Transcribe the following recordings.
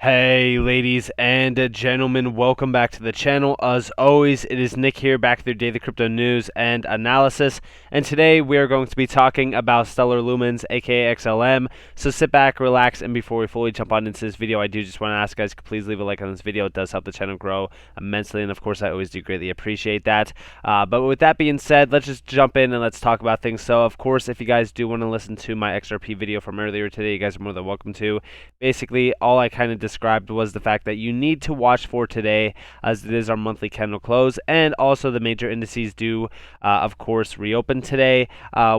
Hey ladies and gentlemen, welcome back to the channel. As always, it is Nick here, back with your daily crypto news and analysis, and today we are going to be talking about Stellar Lumens, aka XLM. So sit back, relax, and before we fully jump on into this video, I do just want to ask guys to please leave a like on this video. It does help the channel grow immensely, and of course I always do greatly appreciate that. But with that being said, let's just jump in and let's talk about things. So of course, if you guys do want to listen to my XRP video from earlier today, you guys are more than welcome to. Basically, all I kind of described was the fact that you need to watch for today, as it is our monthly candle close, and also the major indices do, of course, reopen today.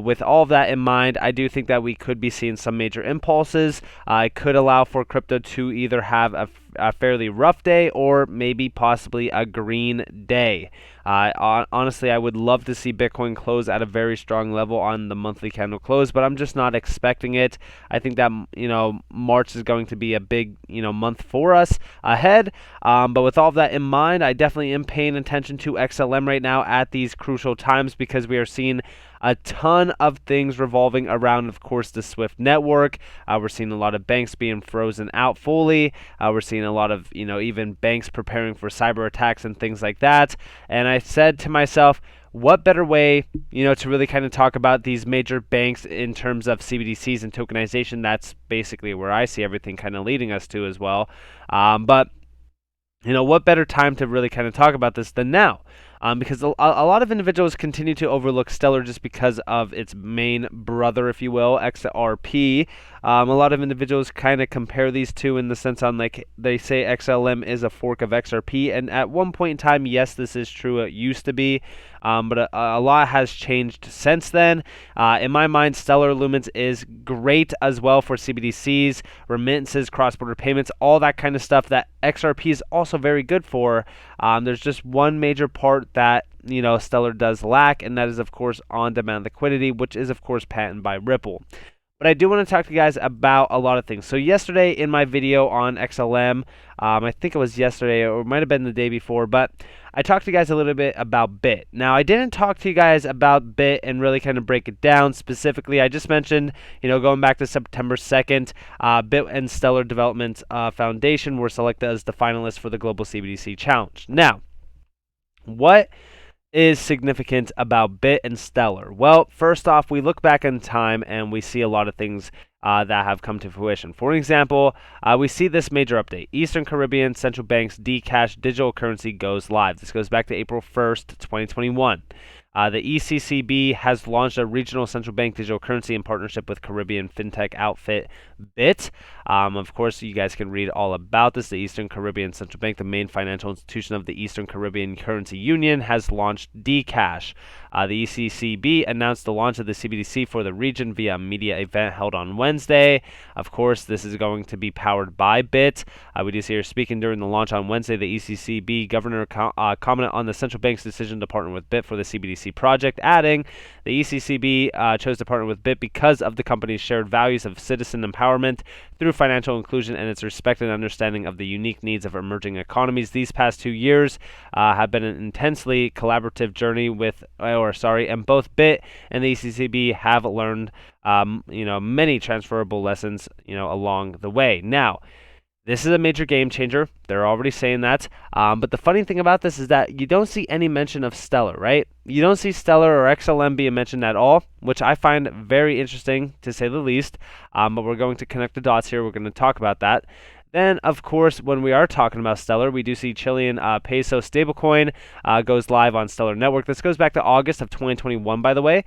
With all of that in mind, I do think that we could be seeing some major impulses. It could allow for crypto to either have a fairly rough day or maybe possibly a green day. Honestly, I would love to see Bitcoin close at a very strong level on the monthly candle close, but I'm just not expecting it. I think that, March is going to be a big, month for us ahead. But with all of that in mind, I definitely am paying attention to XLM right now at these crucial times, because we are seeing a ton of things revolving around, of course, the Swift network. We're seeing a lot of banks being frozen out fully. We're seeing a lot of, even banks preparing for cyber attacks and things like that. And I said to myself, what better way, to really kind of talk about these major banks in terms of CBDCs and tokenization? That's basically where I see everything kind of leading us to as well. But what better time to really kind of talk about this than now? Because a lot of individuals continue to overlook Stellar just because of its main brother, if you will, XRP. A lot of individuals kind of compare these two in the sense on, like, they say XLM is a fork of XRP, and at one point in time, yes, this is true. It used to be, but a lot has changed since then. In my mind, Stellar Lumens is great as well for CBDCs, remittances, cross-border payments, all that kind of stuff that XRP is also very good for. There's just one major part that Stellar does lack, and that is, of course, on-demand liquidity, which is, of course, patented by Ripple. But I do want to talk to you guys about a lot of things. So yesterday in my video on XLM, I think it was yesterday, or it might have been the day before, but I talked to you guys a little bit about BIT. Now, I didn't talk to you guys about BIT and really kind of break it down specifically. I just mentioned, going back to September 2nd, BIT and Stellar Development Foundation were selected as the finalists for the Global CBDC Challenge. Now, what is significant about BIT and Stellar? Well, first off, we look back in time and we see a lot of things that have come to fruition. For example, we see this major update. Eastern Caribbean Central Bank's Dcash digital currency goes live. This goes back to April 1st, 2021. The ECCB has launched a regional central bank digital currency in partnership with Caribbean fintech outfit BIT. Of course, you guys can read all about this. The Eastern Caribbean Central Bank, the main financial institution of the Eastern Caribbean Currency Union, has launched Dcash. The ECCB announced the launch of the CBDC for the region via a media event held on Wednesday. Of course, this is going to be powered by BIT. We do see her speaking during the launch on Wednesday. The ECCB governor commented on the central bank's decision to partner with BIT for the CBDC project, adding, the ECCB chose to partner with BIT because of the company's shared values of citizen empowerment through financial inclusion and its respect and understanding of the unique needs of emerging economies. These past 2 years have been an intensely collaborative journey and both BIT and the ECCB have learned, many transferable lessons, along the way. Now, this is a major game changer. They're already saying that. But the funny thing about this is that you don't see any mention of Stellar, right? You don't see Stellar or XLM being mentioned at all, which I find very interesting, to say the least. But we're going to connect the dots here. We're going to talk about that. Then, of course, when we are talking about Stellar, we do see Chilean peso stablecoin goes live on Stellar Network. This goes back to August of 2021, by the way.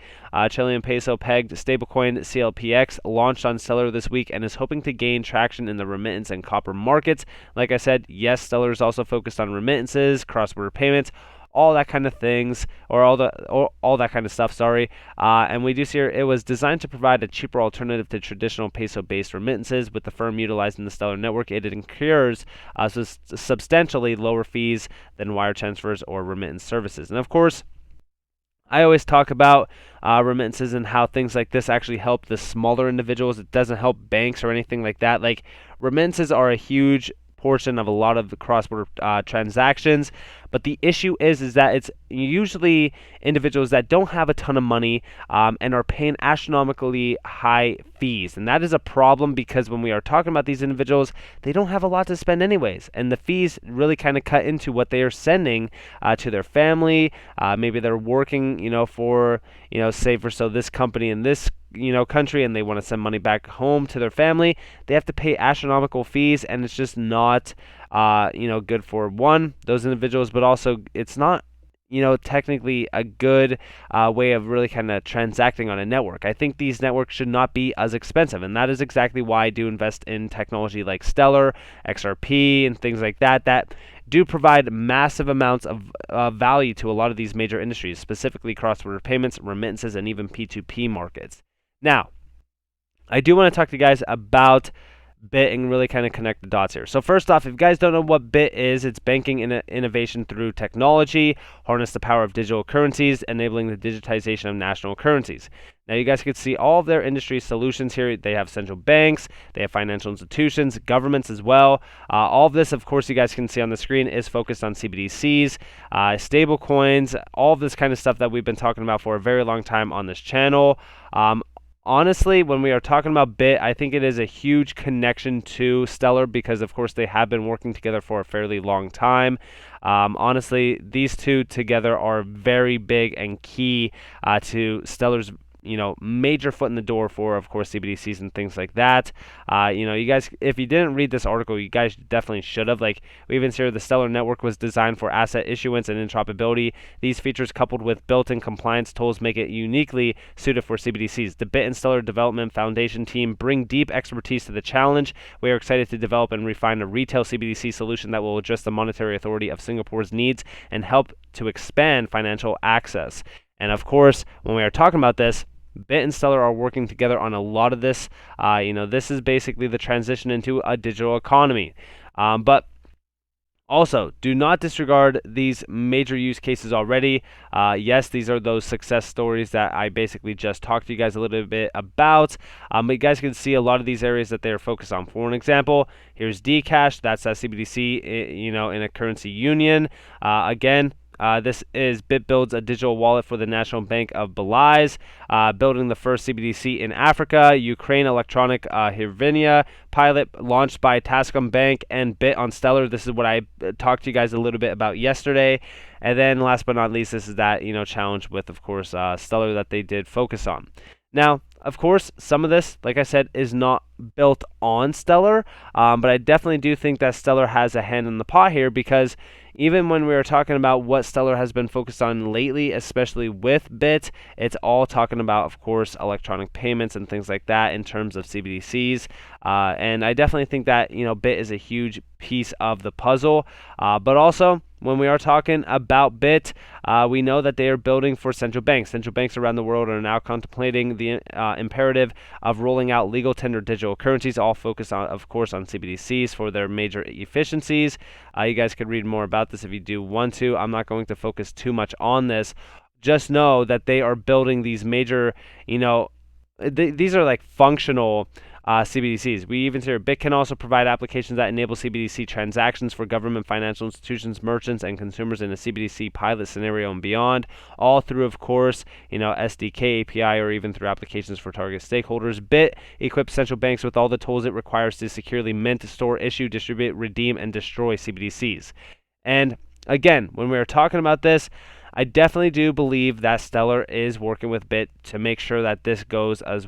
Chilean peso pegged stablecoin CLPX launched on Stellar this week and is hoping to gain traction in the remittance and copper markets. Like I said, yes, Stellar is also focused on remittances, cross-border payments, all that kind of things, or all that kind of stuff, sorry. And we do see here, it was designed to provide a cheaper alternative to traditional peso-based remittances. With the firm utilizing the Stellar network, it incurs substantially lower fees than wire transfers or remittance services. And of course, I always talk about remittances and how things like this actually help the smaller individuals. It doesn't help banks or anything like that. Like, remittances are a huge portion of a lot of the cross-border transactions, But the issue is that it's usually individuals that don't have a ton of money and are paying astronomically high fees. And that is a problem because when we are talking about these individuals, they don't have a lot to spend anyways. And the fees really kind of cut into what they are sending to their family. Maybe they're working, for, say for so this company in this country, and they want to send money back home to their family. They have to pay astronomical fees, and it's just not good for those individuals, but also it's not technically a good way of really kind of transacting on a network. I think these networks should not be as expensive, and that is exactly why I do invest in technology like Stellar, XRP, and things like that do provide massive amounts of value to a lot of these major industries, specifically cross-border payments, remittances, and even P2P markets. Now, I do want to talk to you guys about BIT and really kind of connect the dots here. So first off, if you guys don't know what BIT is, it's banking innovation through technology, harness the power of digital currencies, enabling the digitization of national currencies. Now you guys can see all of their industry solutions here. They have central banks, they have financial institutions, governments as well. All of this, of course, you guys can see on the screen is focused on CBDCs, stable coins, all of this kind of stuff that we've been talking about for a very long time on this channel. Honestly, when we are talking about BIT, I think it is a huge connection to Stellar because, of course, they have been working together for a fairly long time. Honestly, these two together are very big and key to Stellar's major foot in the door for, of course, CBDCs and things like that. You guys, if you didn't read this article, you guys definitely should have. Like, we even see the Stellar network was designed for asset issuance and interoperability. These features, coupled with built-in compliance tools, make it uniquely suited for CBDCs. The BIT and Stellar Development Foundation team bring deep expertise to the challenge. We are excited to develop and refine a retail CBDC solution that will address the monetary authority of Singapore's needs and help to expand financial access. And of course, when we are talking about this, BIT and Stellar are working together on a lot of this. This is basically the transition into a digital economy. But also, do not disregard these major use cases already. Yes, these are those success stories that I basically just talked to you guys a little bit about. But you guys can see a lot of these areas that they're focused on. For an example, here's Dcash. That's a CBDC, in a currency union. Again, this is BIT builds a digital wallet for the National Bank of Belize, building the first CBDC in Africa. Ukraine electronic hryvnia pilot launched by Tascom Bank and BIT on Stellar. This is what I talked to you guys a little bit about yesterday. And then last but not least, this is that challenge with, of course, Stellar that they did focus on. Now, of course, some of this, like I said, is not built on Stellar, but I definitely do think that Stellar has a hand in the pot here because even when we are talking about what Stellar has been focused on lately, especially with BIT, it's all talking about, of course, electronic payments and things like that in terms of CBDCs. And I definitely think that, BIT is a huge piece of the puzzle. But also, when we are talking about BIT, we know that they are building for central banks. Central banks around the world are now contemplating the imperative of rolling out legal tender digital currencies, all focused on, of course, on CBDCs for their major efficiencies. You guys could read more about this if you do want to. I'm not going to focus too much on this. Just know that they are building these major, these are like functional CBDCs. We even see here BIT can also provide applications that enable CBDC transactions for government, financial institutions, merchants, and consumers in a CBDC pilot scenario and beyond, all through, of course, SDK, API, or even through applications for target stakeholders. BIT equips central banks with all the tools it requires to securely mint, store, issue, distribute, redeem, and destroy CBDCs. And again, when we are talking about this, I definitely do believe that Stellar is working with BIT to make sure that this goes as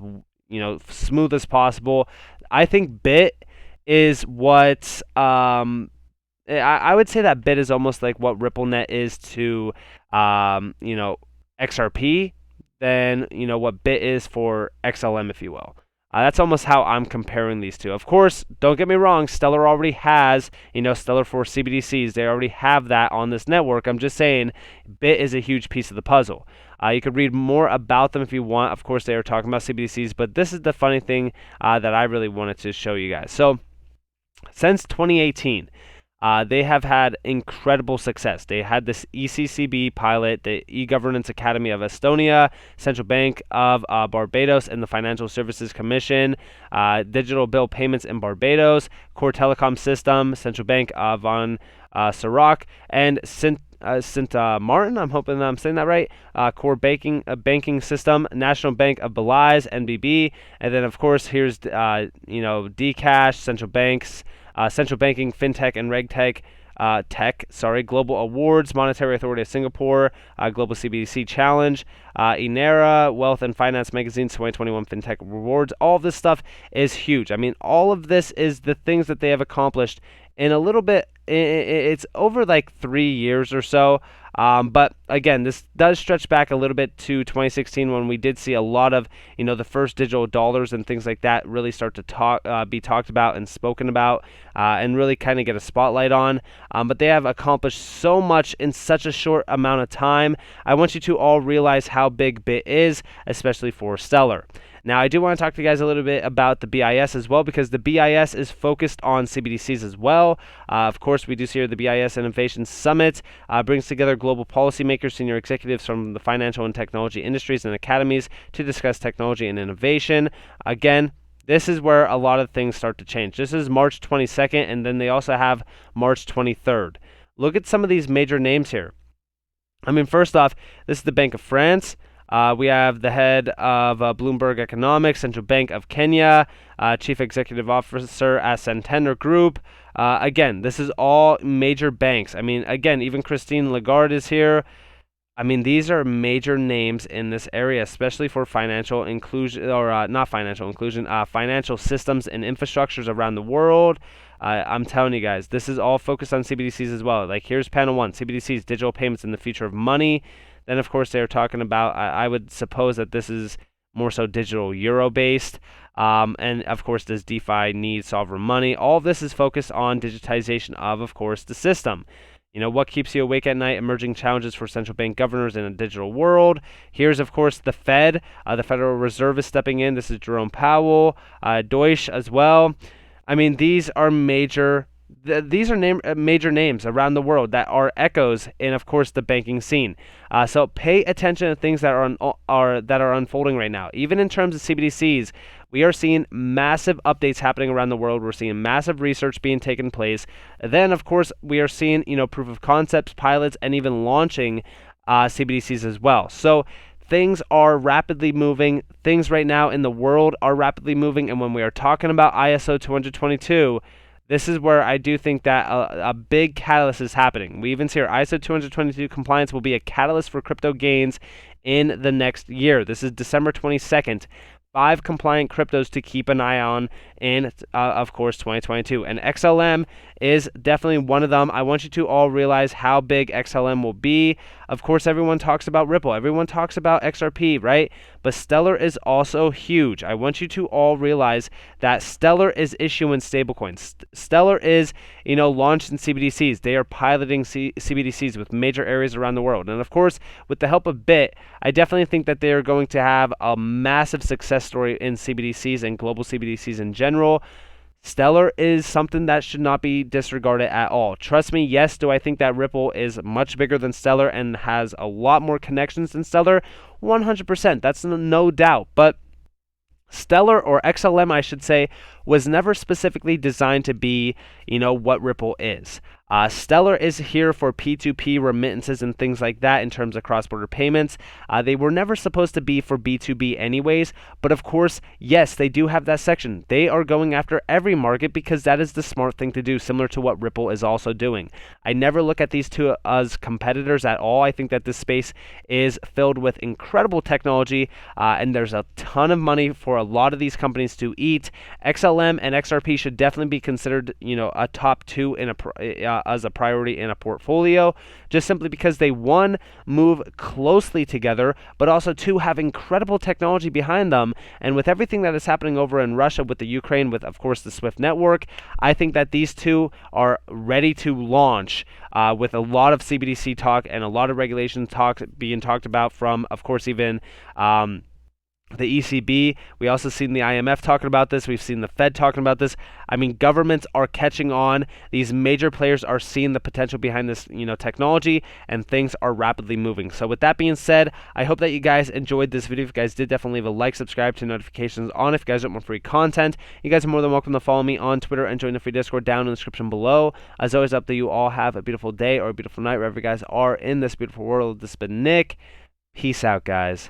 smooth as possible. I think BIT is what I would say that BIT is almost like what RippleNet is to XRP, then what BIT is for XLM, if you will. That's almost how I'm comparing these two. Of course, don't get me wrong, Stellar already has, Stellar for CBDCs. They already have that on this network. I'm just saying BIT is a huge piece of the puzzle. You could read more about them if you want. Of course, they are talking about CBDCs, but this is the funny thing that I really wanted to show you guys. So, since 2018, They have had incredible success. They had this ECCB pilot, the E-Governance Academy of Estonia, Central Bank of Barbados, and the Financial Services Commission, digital bill payments in Barbados, core telecom system, Central Bank of Sarawak, and Sint Martin, I'm hoping that I'm saying that right. Core banking system, National Bank of Belize, NBB, and then of course here's Dcash, central banking, fintech, and regtech. Global Awards, Monetary Authority of Singapore, Global CBDC Challenge, Inera, Wealth and Finance Magazine's 2021 FinTech Rewards. All of this stuff is huge. I mean, all of this is the things that they have accomplished in a little bit. It's over like 3 years or so. But again, this does stretch back a little bit to 2016 when we did see a lot of, the first digital dollars and things like that really start to be talked about and spoken about, and really kind of get a spotlight on. But they have accomplished so much in such a short amount of time. I want you to all realize how big BIT is, especially for Stellar. Now, I do want to talk to you guys a little bit about the BIS as well, because the BIS is focused on CBDCs as well. Of course, we do see here the BIS Innovation Summit brings together global policymakers, senior executives from the financial and technology industries and academies to discuss technology and innovation. Again, this is where a lot of things start to change. This is March 22nd, and then they also have March 23rd. Look at some of these major names here. I mean, first off, this is the Bank of France. We have the head of Bloomberg Economics, Central Bank of Kenya, Chief Executive Officer at Santander Group. Again, this is all major banks. I mean, again, even Christine Lagarde is here. I mean, these are major names in this area, especially for financial inclusion, or not financial inclusion, financial systems and infrastructures around the world. I'm telling you guys, this is all focused on CBDCs as well. Like, here's panel 1, CBDCs, digital payments in the future of money. Then, of course, they're talking about, I would suppose that this is more so digital euro-based. And, of course, does DeFi need sovereign money? All of this is focused on digitization of course, the system. What keeps you awake at night? Emerging challenges for central bank governors in a digital world. Here's, of course, the Fed. The Federal Reserve is stepping in. This is Jerome Powell. Deutsche as well. I mean, these are major names around the world that are echoes in, of course, the banking scene. So pay attention to things that are unfolding right now. Even in terms of CBDCs, we are seeing massive updates happening around the world. We're seeing massive research being taken place. Then, of course, we are seeing proof of concepts, pilots, and even launching CBDCs as well. So things are rapidly moving. Things right now in the world are rapidly moving. And when we are talking about ISO 222, this is where I do think that a big catalyst is happening. We even see our ISO 222 compliance will be a catalyst for crypto gains in the next year. This is December 22nd. 5 compliant cryptos to keep an eye on in, of course, 2022. And XLM is definitely one of them. I want you to all realize how big XLM will be. Of course, everyone talks about Ripple. Everyone talks about XRP, right? But Stellar is also huge. I want you to all realize that Stellar is issuing stablecoins. Stellar is, launched in CBDCs. They are piloting CBDCs with major areas around the world. And of course, with the help of BIT, I definitely think that they are going to have a massive success story in CBDCs and global CBDCs in general. Stellar is something that should not be disregarded at all. Trust me, yes, do I think that Ripple is much bigger than Stellar and has a lot more connections than Stellar? 100%, that's no doubt. But Stellar, or XLM I should say, was never specifically designed to be, what Ripple is. Stellar is here for P2P remittances and things like that in terms of cross-border payments. They were never supposed to be for B2B anyways, but of course, yes, they do have that section. They are going after every market because that is the smart thing to do, similar to what Ripple is also doing. I never look at these two as competitors at all. I think that this space is filled with incredible technology, and there's a ton of money for a lot of these companies to eat. XLM and XRP should definitely be considered, a top 2 in as a priority in a portfolio, just simply because they, 1, move closely together, but also 2, have incredible technology behind them. And with everything that is happening over in Russia with the Ukraine, with of course the SWIFT network, I think that these two are ready to launch with a lot of CBDC talk and a lot of regulation talk being talked about from, of course, even the ECB. We also seen the IMF talking about this. We've seen the Fed talking about this. I mean, governments are catching on. These major players are seeing the potential behind this, technology, and things are rapidly moving. So with that being said, I hope that you guys enjoyed this video. If you guys did, definitely leave a like, subscribe, to notifications on if you guys want more free content. You guys are more than welcome to follow me on Twitter and join the free Discord down in the description below. As always, I hope that you all have a beautiful day or a beautiful night wherever you guys are in this beautiful world. This has been Nick. Peace out, guys.